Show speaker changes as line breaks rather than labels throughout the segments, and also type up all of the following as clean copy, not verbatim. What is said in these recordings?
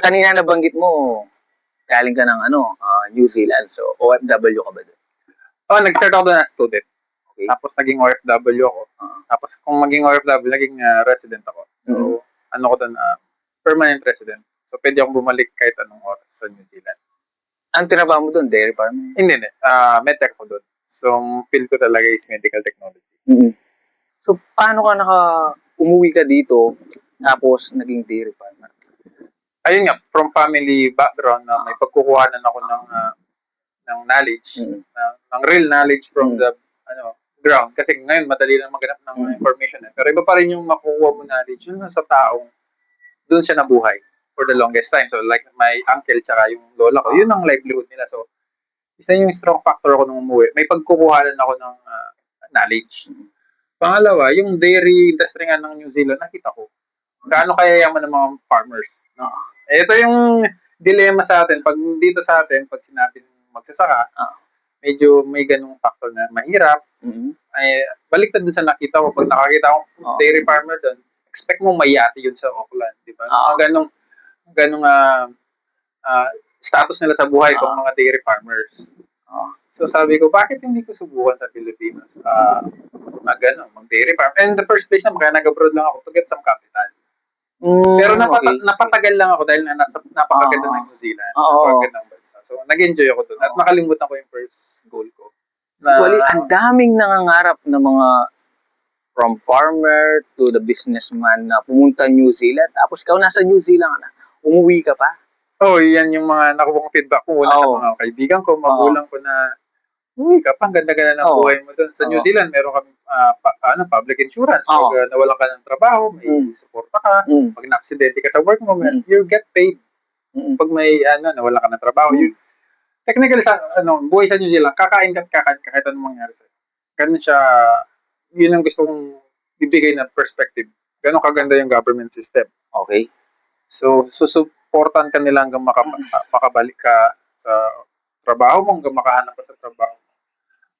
Kanina nabanggit mo, galing ka ng New Zealand. So, OFW ka ba doon?
Nag-start ako doon as student.
Okay.
Tapos naging OFW ako. Tapos kung maging OFW, naging resident ako. So, ano ko doon, permanent resident. So, pwede akong bumalik kahit anong oras sa New Zealand.
Ang tinabaho mo doon, dairy farm?
Hindi. Medtech ako doon. So, field ko talaga is medical technology.
So, paano ka umuwi ka dito, tapos naging dairy farmer?
Ayun nga, from family background na may pagkukuhanan ako ng knowledge, ng real knowledge from the ground. Kasi ngayon, madali lang maghanap ng information. Pero iba pa rin yung makukuha mo knowledge yun sa taong doon siya nabuhay for the longest time. So, like my uncle tsaka yung lola ko, yun ang livelihood nila. So, isa yung strong factor ako nung umuwi. May pagkukuhanan ako ng knowledge. Pangalawa, yung dairy industry nga ng New Zealand, nakita ko. Gaano kaya yaman ng mga farmers. Ito yung dilemma sa atin. Pag dito sa atin, pag sinabing magsasaka, medyo may ganung factor na mahirap. Ay, baliktad doon sa nakita ko. Pag nakakita ko dairy farmer doon, expect mo mayati yun sa Auckland. Di ba? Ganong status nila sa buhay kung mga dairy farmers. So sabi ko, bakit hindi ko subukan sa Pilipinas? Mag-dairy farm. And in the first place naman, kaya nag-abroad lang ako to get some capital. Pero napatagal lang ako dahil napakaganda ng New Zealand. Napakaganda ng bansa. So, nag-enjoy ako doon. At nakalimutan ko yung first goal ko.
Actually, ang daming nangangarap na mga from farmer to the businessman na pumunta New Zealand. Tapos ikaw nasa New Zealand na. Umuwi ka pa.
Yan yung mga nakuha kong feedback ko sa mga kaibigan ko, magulang ko na umuwi ka pa, ang ganda-ganda ng buhay mo doon. Sa New Zealand, meron kami public insurance. Pag nawalan ka ng trabaho, may suporta ka. Pag na-aksidente ka sa work mo, you get paid. Pag may nawalan ka ng trabaho, technically buhay sa New Zealand, kakain kahit anong mangyari sa'yo. Ganun siya, yun ang gusto kong bibigay na perspective. Ganun kaganda yung government system.
Okay.
So, susuportan ka nila hanggang makabalik ka sa trabaho mo, hanggang makahanap ka sa trabaho.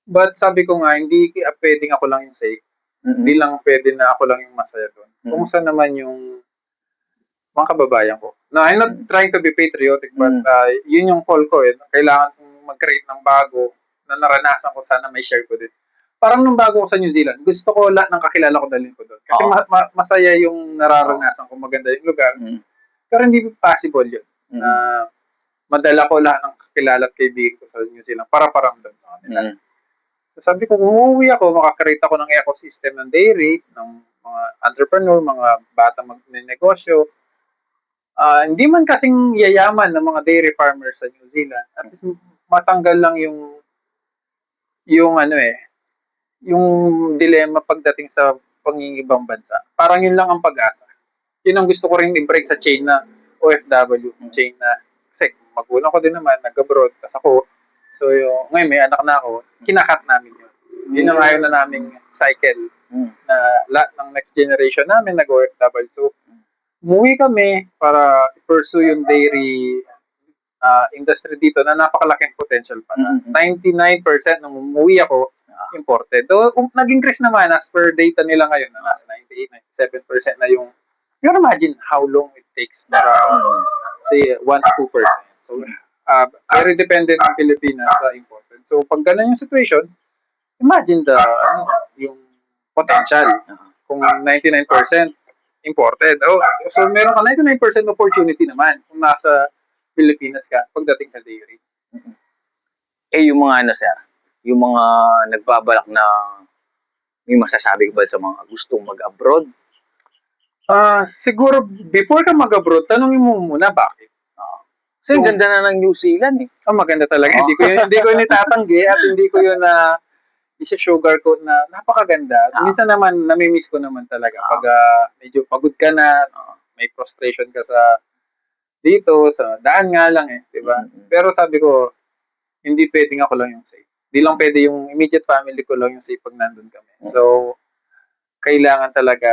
But sabi ko nga, hindi pwedeng ako lang yung safe. Hindi lang pwede na ako lang yung masaya doon. Kumusta naman yung mga kababayan ko? No, I'm not trying to be patriotic, but yun yung call ko. Kailangan kong mag-create ng bago na naranasan ko, sana may share ko din. Parang nung bago ko sa New Zealand, gusto ko lahat ng kakilala ko dalhin ko doon. Kasi masaya yung nararanasan ko, maganda yung lugar. Pero hindi possible yun. Madala ko lahat ng kakilala at kaibigan ko sa New Zealand para paramdam sa kanila. So sabi ko, kung uuwi ako, makakreate ako ng ecosystem ng dairy, ng mga entrepreneur, mga batang magnenegosyo. Hindi man kasing yayaman ng mga dairy farmers sa New Zealand. At least matanggal lang yung dilemma pagdating sa pangingibang bansa. Parang yun lang ang pag-asa. Yun ang gusto ko rin i-break sa chain na OFW, chain na, kasi magulang ko din naman, nag-abroad, tas ako. So, ngayon may anak na ako, kinakat namin yun. Yun ang ayaw na naming cycle na lahat ng next generation namin nag-OFW. So, umuwi kami para pursue yung dairy industry dito na napakalaking potential pa. 99% nung umuwi ako, imported. Though, nag-increase naman as per data nila ngayon na nasa 98-97% na yung imagine how long it takes para say 1-2%. So, very dependent ang Pilipinas sa imported. So, pag ganun yung situation, imagine yung potential. Kung 99% imported. So, meron ka 99% opportunity naman kung nasa Pilipinas ka pagdating sa dairy.
Yung mga sir, yung mga nagbabalak na may masasabi ba sa mga gustong mag-abroad?
Siguro, before ka mag-abroad, tanongin mo muna bakit.
Kasi ganda na ng New Zealand eh.
Maganda talaga. Hindi ko yun itatanggi at hindi ko yun isa-sugarcoat na napakaganda. Minsan naman, namimiss ko naman talaga. Pag medyo pagod ka na, may frustration ka sa dito, sa daan nga lang diba? Pero sabi ko, hindi pwedeng ako lang yung safe. Hindi lang pwede yung immediate family ko lang yung safe pag nandun kami. So, kailangan talaga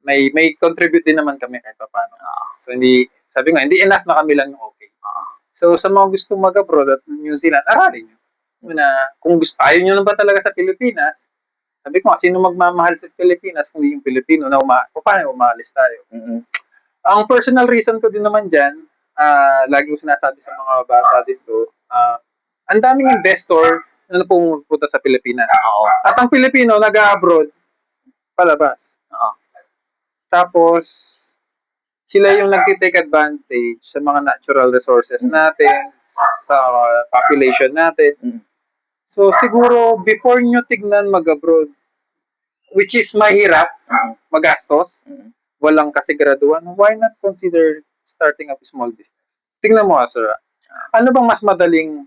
may contribute din naman kami kahit paano. So, sabi nga, hindi enough na kami lang yung okay. So, sa mga gusto mag-abroad at New Zealand, aralin nyo. Kung gusto, ayaw nyo na ba talaga sa Pilipinas, sabi ko, sino magmamahal sa Pilipinas kung hindi yung Pilipino na paano umalis tayo? Ang personal reason ko din naman dyan, lagi ko sinasabi sa mga bata dito, ang daming investor na pumupunta sa Pilipinas.
Oo.
At ang Pilipino nag-abroad palabas.
Oo.
Tapos, sila yung nag-take advantage sa mga natural resources natin, sa population natin.
Mm.
So, siguro, before nyo tignan mag-abroad, which is mahirap, magastos, walang kasiguraduhan, why not consider starting up a small business? Tingnan mo, sir. Ano bang mas madaling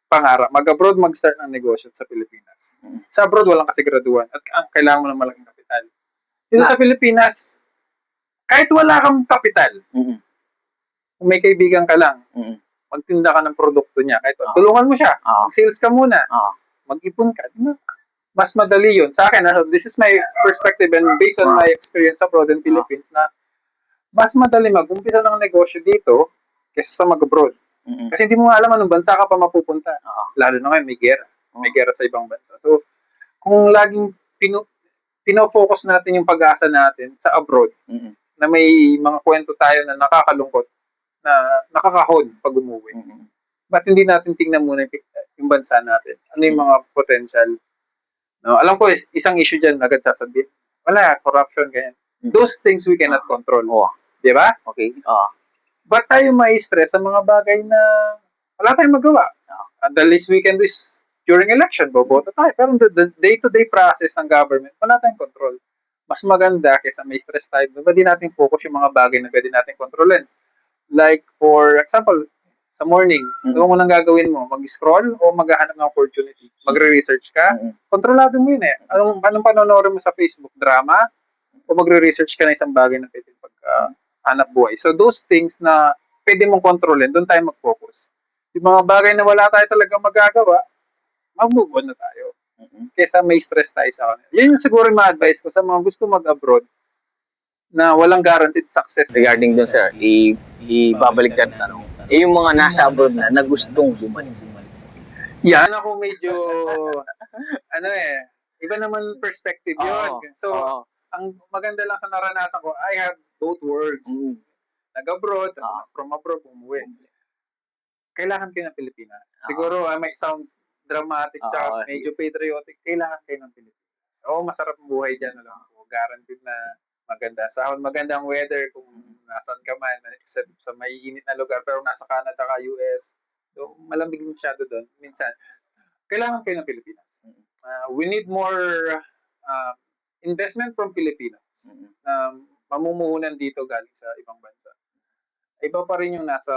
pangarap? Mag-abroad, mag-start ng negosyo sa Pilipinas. Sa abroad, walang kasiguraduhan at kailangan mo ng malaking kapital. Dito sa Pilipinas, kahit wala kang kapital, kung may kaibigan ka lang, magtinda ka ng produkto niya, kahit tulungan mo siya, mag-sales ka muna, mag-ipon ka, mas madali yun. Sa akin, this is my perspective and based on my experience abroad in Philippines, na mas madali mag-umpisa ng negosyo dito kaysa sa mag-abroad. Kasi hindi mo nga alam anong bansa ka pa mapupunta. Lalo na ngayon, may gera. May gera sa ibang bansa. So, kung laging pinofocus natin yung pag-asa natin sa abroad, na may mga kwento tayo na nakakalungkot, na nakakahon pag umuwi. Ba't hindi natin tingnan muna yung bansa natin? Ano yung mga potential? No, alam ko, isang issue dyan agad sasabihin. Wala, corruption, ganyan. Those things we cannot control. Di ba?
Okay.
Ba't tayo ma-stress sa mga bagay na wala tayong magawa? The least we can do is during election, boboto tayo. Pero the day-to-day process ng government, wala tayong control. Mas maganda kaysa may stress tayo. Diba di natin focus yung mga bagay na pwede natin kontrolin? Like, for example, sa morning, ano mo nang gagawin mo? Mag-scroll o maghahanap ng opportunity? Magre-research ka? Kontrolado mo yun eh. Anong panonood mo sa Facebook? Drama? O magre-research ka na isang bagay na pwede hanap buhay? So, those things na pwede mong kontrolin, doon tayo mag-focus. Yung mga bagay na wala tayo talaga magagawa, mag-move on na tayo. Kesa may stress tayo sa kanila. Yun yung siguro yung ma-advise ko sa mga gusto mag-abroad na walang guaranteed success.
Regarding dun, sir, ibabalik ka tanong. Yung mga nasa abroad na gustong bumalik.
Yan ako medyo, iba naman perspective yun. So, ang maganda lang sa naranasan ko, I have both worlds. Nag-abroad, from abroad, umuwi. Kailangan kayo ng Pilipinas. Siguro, I might sound dramatic, tsaka medyo patriotic, kailangan kayo ng Pilipinas. Masarap ang buhay dyan. Guaranteed na maganda. Magandang weather kung nasan ka man, except sa may init na lugar, pero nasa Canada ka, US, so malamig masyado doon. Minsan, kailangan kayo ng Pilipinas. We need more investment from Filipinos. Mamumuhunan dito galing sa ibang bansa. Iba pa rin yung nasa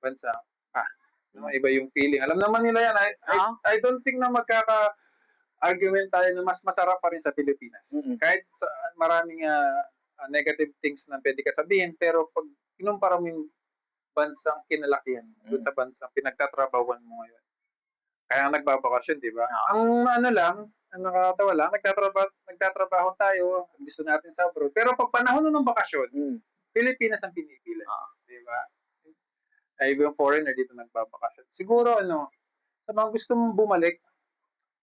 bansa. Iba yung feeling. Alam naman nila yan. I don't think na magkaka-argument tayo na mas masarap pa rin sa Pilipinas. Kahit maraming negative things na pwede ka sabihin, pero pag kinumpara mo yung bansang kinalakihan, doon sa bansang pinagtatrabawan mo ngayon, kaya nagbabakasyon, di ba? Ang ang nakakatawa lang, nagtatrabaho tayo, gusto natin sa abroad, pero pag panahon ng bakasyon, Pilipinas ang pinipili. Di ba? Ay, yung foreigner dito nagbabakasyon. Siguro, sa mga gusto mong bumalik,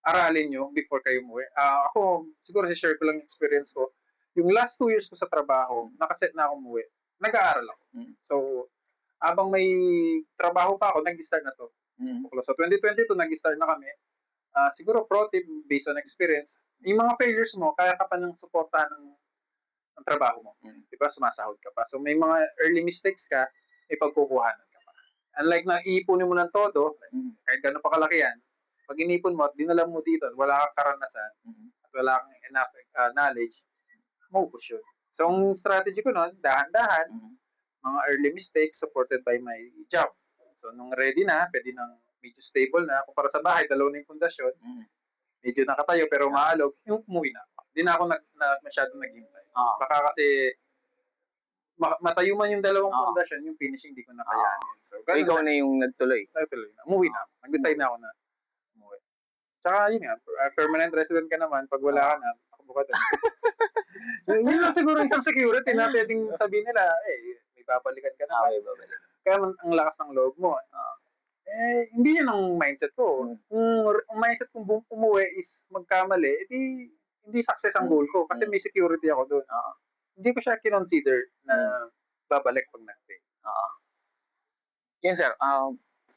aralin nyo before kayo umuwi. Ako, siguro share ko lang yung experience ko. Yung last 2 years ko sa trabaho, nakaset na ako umuwi. Nag-aaral ako. So, habang may trabaho pa ako, nag-start na to. So, 2022, nag-start na kami. Siguro, pro tip, based on experience, yung mga failures mo, kaya ka pa ng suportahan ng trabaho mo. Diba? Sumasahod ka pa. So, may mga early mistakes ka, may pagkukuhanan ka pa. Unlike na iipunin mo ng todo, kahit gano'n pa kalaki yan, pag inipon mo at dinala mo dito, wala kang karanasan, at wala kang enough knowledge, maubos yun. So, ang strategy ko noon, dahan-dahan, mga early mistakes supported by my job. So, nung ready na, pwede nang medyo stable na, kung para sa bahay, dalawa na yung pundasyon, medyo nakatayo pero maalog, yung umuwi na ako. Hindi na ako masyadong naghintay. Baka kasi matayo man yung dalawang pundasyon, yung finishing hindi ko na kayanin. So,
ikaw na yung nagtuloy.
Umuwi na ako. Nag-decide na ako na umuwi. Tsaka yun nga, permanent resident ka naman, pag wala ka na, takbo ka doon. Yun lang siguro isang security na pwedeng sabihin nila, may babalikan ka na. Kaya ang lakas ng loob mo. Hindi yan ang mindset ko. Kung ang mindset kong umuwi is magkamali, hindi success ang goal ko kasi may security ako doon. Hindi ko siya kinonsider na babalik pag nag-pay.
Oo. Yun sir,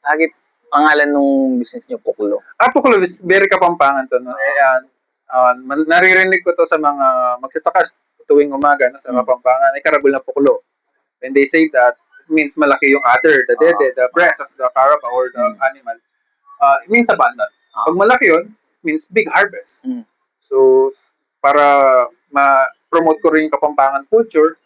bakit pangalan nung business niyo Puklo?
Pukulo is very Kapampangan to. No? Naririnig ko to sa mga magsasakas tuwing umaga no, sa Kapampangan. Ay karabol na Pukulo. When they say that, it means malaki yung udder, the dede, the breast of the carabao or the animal. It means abundant. Pag malaki yun, it means big harvest. So, para ma-promote ko rin yung Kapampangan culture,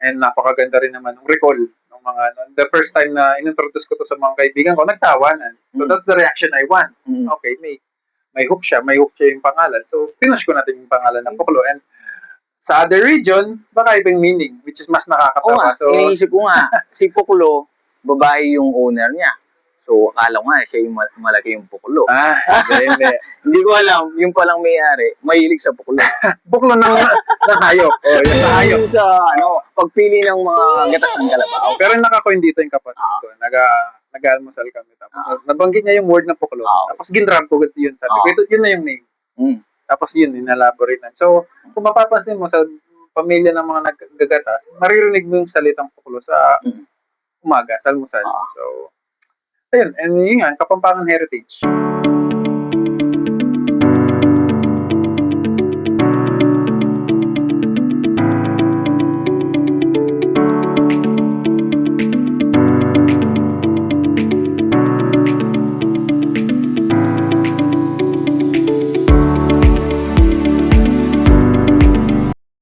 and napakaganda rin naman ng recall ng mga ano. The first time na inintroduce ko to sa mga kaibigan ko, nagtawanan. So that's the reaction I want. Okay, may hook siya yung pangalan. So pinush ko natin yung pangalan ng Puklo. And sa other region, baka ibang meaning, which is mas
Oo
nakakatawa.
nga,
So,
iniisip ko nga, si Puklo, babae yung owner niya. So, akala ko nga, siya yung malaki yung Puklo.
hindi.
Hindi ko alam, yung palang may-ari, mahilig sa Puklo.
Puklo ng hayop. Yung sa hayop.
Yung sa, pagpili ng mga gatas ng kalabaw.
Pero nakakoin dito yung kapatid ko. Nag-almusal kami. Tapos nabanggit niya yung word na Puklo. Tapos ginrab ko yun. Sabi ko, ito yun na yung name. Tapos yun, inelaborate na. So, kung mapapansin mo sa pamilya ng mga naggagatas, maririnig mo yung salitang Puklo sa umaga, sa almusal. So, ayun. And yun nga, Kapampangan heritage.